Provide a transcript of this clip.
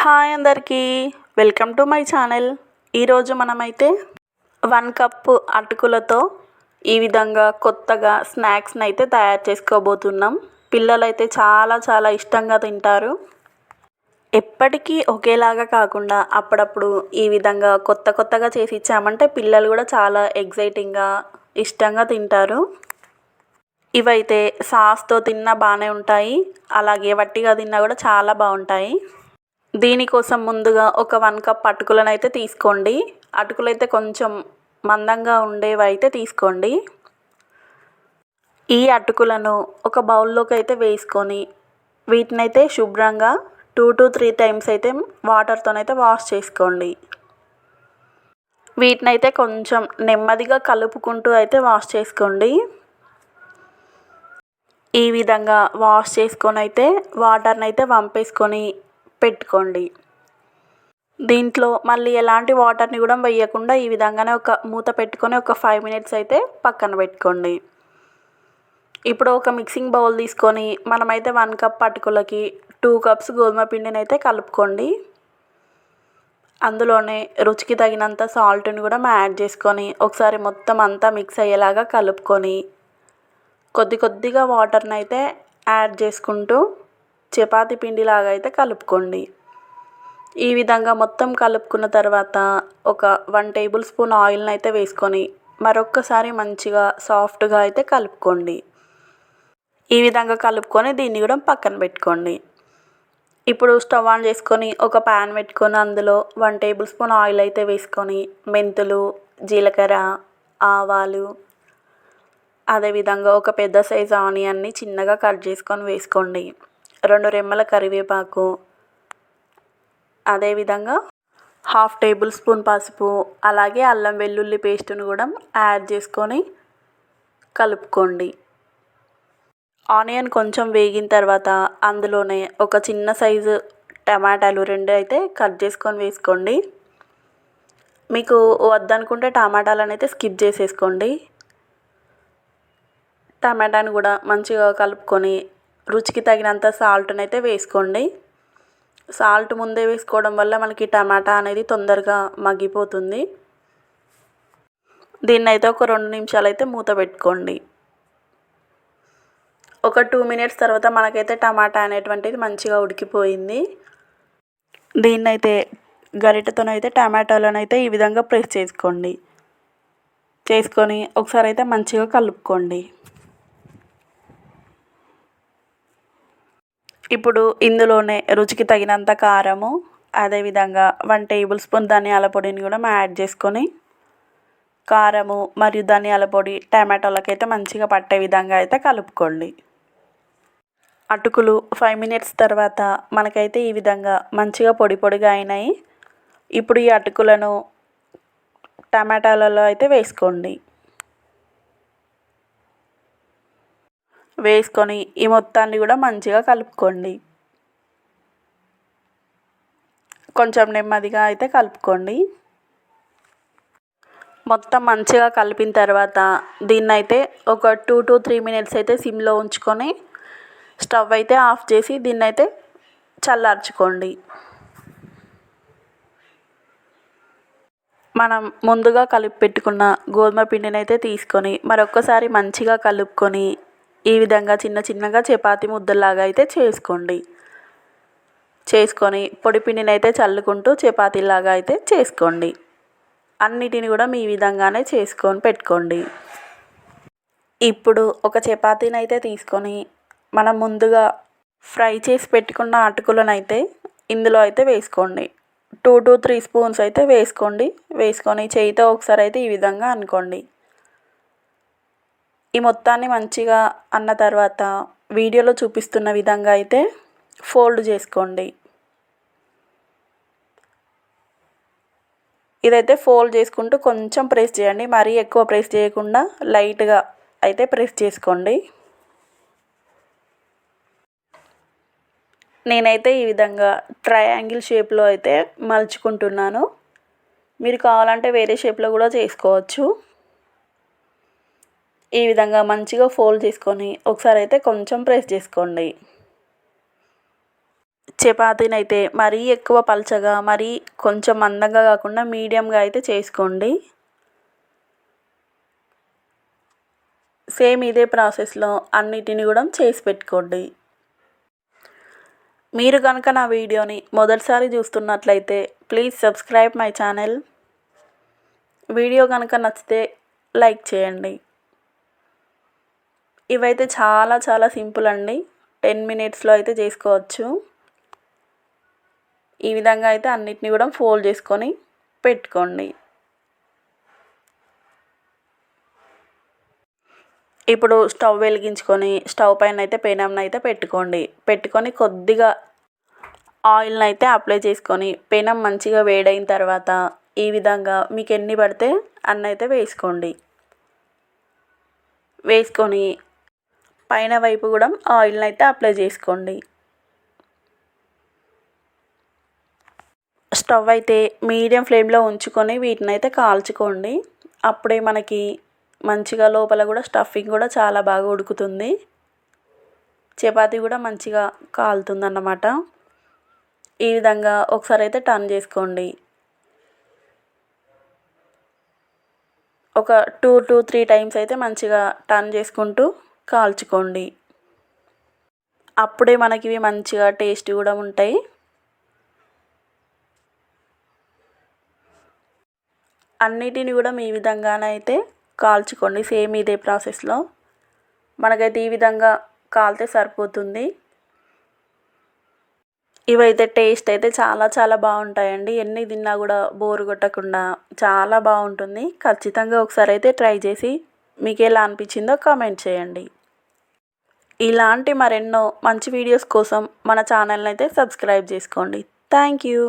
Hi అందరికీ, welcome to my channel. ఈరోజు మనమైతే 1 కప్పు అటుకులతో ఈ విధంగా కొత్తగా స్నాక్స్ని అయితే తయారు చేసుకోబోతున్నాం. పిల్లలైతే చాలా చాలా ఇష్టంగా తింటారు. ఎప్పటికీ ఒకేలాగా కాకుండా అప్పుడప్పుడు ఈ విధంగా కొత్త కొత్తగా చేసి ఇచ్చామంటే పిల్లలు కూడా చాలా ఎగ్జైటింగ్గా ఇష్టంగా తింటారు. ఇవైతే సాస్తో తిన్నా బాగానే ఉంటాయి, అలాగే వట్టిగా తిన్నా కూడా చాలా బాగుంటాయి. దీనికోసం ముందుగా ఒక 1 కప్ అటుకులను అయితే తీసుకోండి. అటుకులు అయితే కొంచెం మందంగా ఉండేవి అయితే తీసుకోండి. ఈ అటుకులను ఒక బౌల్లోకి అయితే వేసుకొని వీటినైతే శుభ్రంగా 2 to 3 టైమ్స్ అయితే వాటర్తోనైతే వాష్ చేసుకోండి. వీటినైతే కొంచెం నెమ్మదిగా కలుపుకుంటూ అయితే వాష్ చేసుకోండి. ఈ విధంగా వాష్ చేసుకొని అయితే వాటర్ని అయితే వంపేసుకొని పెట్టుకోండి. దీంట్లో మళ్ళీ ఎలాంటి వాటర్ని కూడా వేయకుండా ఈ విధంగానే ఒక మూత పెట్టుకొని ఒక 5 minutes అయితే పక్కన పెట్టుకోండి. ఇప్పుడు ఒక మిక్సింగ్ బౌల్ తీసుకొని మనమైతే 1 కప్ అటుకులకి 2 cups గోధుమ పిండిని అయితే కలుపుకోండి. అందులోనే రుచికి తగినంత సాల్ట్ని కూడా యాడ్ చేసుకొని ఒకసారి మొత్తం అంతా మిక్స్ అయ్యేలాగా కలుపుకొని కొద్ది కొద్దిగా వాటర్ని అయితే యాడ్ చేసుకుంటూ చపాతీ పిండిలాగా అయితే కలుపుకోండి. ఈ విధంగా మొత్తం కలుపుకున్న తర్వాత ఒక 1 tablespoon ఆయిల్ని అయితే వేసుకొని మరొక్కసారి మంచిగా సాఫ్ట్గా అయితే కలుపుకోండి. ఈ విధంగా కలుపుకొని దీన్ని కూడా పక్కన పెట్టుకోండి. ఇప్పుడు స్టవ్ ఆన్ చేసుకొని ఒక ప్యాన్ పెట్టుకొని అందులో 1 tablespoon ఆయిల్ అయితే వేసుకొని మెంతులు, జీలకర్ర, ఆవాలు, అదేవిధంగా ఒక పెద్ద సైజు ఆనియన్ని చిన్నగా కట్ చేసుకొని వేసుకోండి. 2 రెమ్మల కరివేపాకు, అదేవిధంగా 1/2 tablespoon పసుపు, అలాగే అల్లం వెల్లుల్లి పేస్టును కూడా యాడ్ చేసుకొని కలుపుకోండి. ఆనియన్ కొంచెం వేగిన తర్వాత అందులోనే ఒక చిన్న సైజు టమాటాలు 2 అయితే కట్ చేసుకొని వేసుకోండి. మీకు వద్దనుకుంటే టమాటాలను అయితే స్కిప్ చేసేసుకోండి. టమాటాను కూడా మంచిగా కలుపుకొని రుచికి తగినంత సాల్ట్ని అయితే వేసుకోండి. సాల్ట్ ముందే వేసుకోవడం వల్ల మనకి టమాటా అనేది తొందరగా మగ్గిపోతుంది. దీన్ని అయితే ఒక 2 నిమిషాలు అయితే మూత పెట్టుకోండి. ఒక 2 minutes తర్వాత మనకైతే టమాటా అనేటువంటిది మంచిగా ఉడికిపోయింది. దీన్నైతే గరిటెతోనైతే టమాటాలను అయితే ఈ విధంగా ప్రెస్ చేసుకొని ఒకసారి అయితే మంచిగా కలుపుకోండి. ఇప్పుడు ఇందులోనే రుచికి తగినంత కారము, అదేవిధంగా 1 tablespoon ధనియాల పొడిని కూడా యాడ్ చేసుకొని కారము మరియు ధనియాల పొడి టమాటోలకైతే మంచిగా పట్టే విధంగా అయితే కలుపుకోండి. అటుకులు 5 minutes తర్వాత మనకైతే ఈ విధంగా మంచిగా పొడి పొడిగా అయినాయి. ఇప్పుడు ఈ అటుకులను టమాటాలలో అయితే వేసుకోండి. వేసుకొని ఈ మొత్తాన్ని కూడా మంచిగా కలుపుకోండి. కొంచెం నెమ్మదిగా అయితే కలుపుకోండి. మొత్తం మంచిగా కలిపిన తర్వాత దీన్నైతే ఒక 2 to 3 minutes అయితే సిమ్లో ఉంచుకొని స్టవ్ అయితే ఆఫ్ చేసి దీన్నైతే చల్లార్చుకోండి. మనం ముందుగా కలిపి పెట్టుకున్న గోధుమ పిండిని అయితే తీసుకొని మరొక్కసారి మంచిగా కలుపుకొని ఈ విధంగా చిన్న చిన్నగా చపాతీ ముద్దలాగా అయితే చేసుకొని పొడి పిండిని అయితే చల్లుకుంటూ చపాతీలాగా అయితే చేసుకోండి. అన్నిటిని కూడా మీ విధంగానే చేసుకొని పెట్టుకోండి. ఇప్పుడు ఒక చపాతీని అయితే తీసుకొని మనం ముందుగా ఫ్రై చేసి పెట్టుకున్న అటుకులను అయితే ఇందులో అయితే వేసుకోండి. 2 to 3 spoons అయితే వేసుకొని చేయితో ఒకసారి అయితే ఈ విధంగా అనుకోండి. ఈ మొత్తాన్ని మంచిగా అన్న తర్వాత వీడియోలో చూపిస్తున్న విధంగా అయితే ఫోల్డ్ చేసుకోండి. ఇదైతే ఫోల్డ్ చేసుకుంటూ కొంచెం ప్రెస్ చేయండి, మరీ ఎక్కువ ప్రెస్ చేయకుండా లైట్గా అయితే ప్రెస్ చేసుకోండి. నేనైతే ఈ విధంగా ట్రయాంగిల్ షేప్లో అయితే మలుచుకుంటున్నాను. మీరు కావాలంటే వేరే షేప్లో కూడా చేసుకోవచ్చు. ఈ విధంగా మంచిగా ఫోల్డ్ చేసుకొని ఒకసారి అయితే కొంచెం ప్రెస్ చేసుకోండి. చపాతీని అయితే మరీ ఎక్కువ పలచగా మరీ కొంచెం మందంగా కాకుండా మీడియంగా అయితే చేసుకోండి. సేమ్ ఇదే ప్రాసెస్లో అన్నిటిని కూడా చేసి పెట్టుకోండి. మీరు కనుక నా వీడియోని మొదటిసారి చూస్తున్నట్లయితే please subscribe my channel. Video కనుక నచ్చితే లైక్ చేయండి. ఇవైతే చాలా చాలా సింపుల్ అండి. 10 మినిట్స్లో అయితే చేసుకోవచ్చు. ఈ విధంగా అయితే అన్నిటిని కూడా ఫోల్డ్ చేసుకొని పెట్టుకోండి. ఇప్పుడు స్టవ్ వెలిగించుకొని స్టవ్ పైన అయితే పెనంని అయితే పెట్టుకొని కొద్దిగా ఆయిల్ని అయితే అప్లై చేసుకొని పెనం మంచిగా వేడైన తర్వాత ఈ విధంగా మీకు ఎన్ని పడితే అన్ని అయితే వేసుకొని పైన వైపు కూడా ఆయిల్ని అయితే అప్లై చేసుకోండి. స్టవ్ అయితే మీడియం ఫ్లేమ్లో ఉంచుకొని వీటిని అయితే కాల్చుకోండి. అప్పుడే మనకి మంచిగా లోపల కూడా స్టఫింగ్ కూడా చాలా బాగా ఉడుకుతుంది. చపాతీ కూడా మంచిగా కాలుతుందన్నమాట. ఈ విధంగా ఒకసారి అయితే టర్న్ చేసుకోండి. ఒక 2 to 3 టైమ్స్ అయితే మంచిగా టర్న్ చేసుకుంటూ కాల్చుకోండి. అప్పుడే మనకి ఇవి మంచిగా టేస్ట్ కూడా ఉంటాయి. అన్నిటిని కూడా మీ విధంగానే అయితే కాల్చుకోండి. సేమ్ ఇదే ప్రాసెస్లో మనకైతే ఈ విధంగా కాలితే సరిపోతుంది. ఇవైతే టేస్ట్ అయితే చాలా చాలా బాగుంటాయండి. ఎన్ని తిన్నా కూడా బోరు కొట్టకుండా చాలా బాగుంటుంది. ఖచ్చితంగా ఒకసారి అయితే ట్రై చేసి మీకు ఎలా అనిపించిందో కామెంట్ చేయండి. ఇలాంటి మరెన్నో మంచి వీడియోస్ కోసం మన ఛానల్ని అయితే సబ్స్క్రైబ్ చేసుకోండి. Thank you.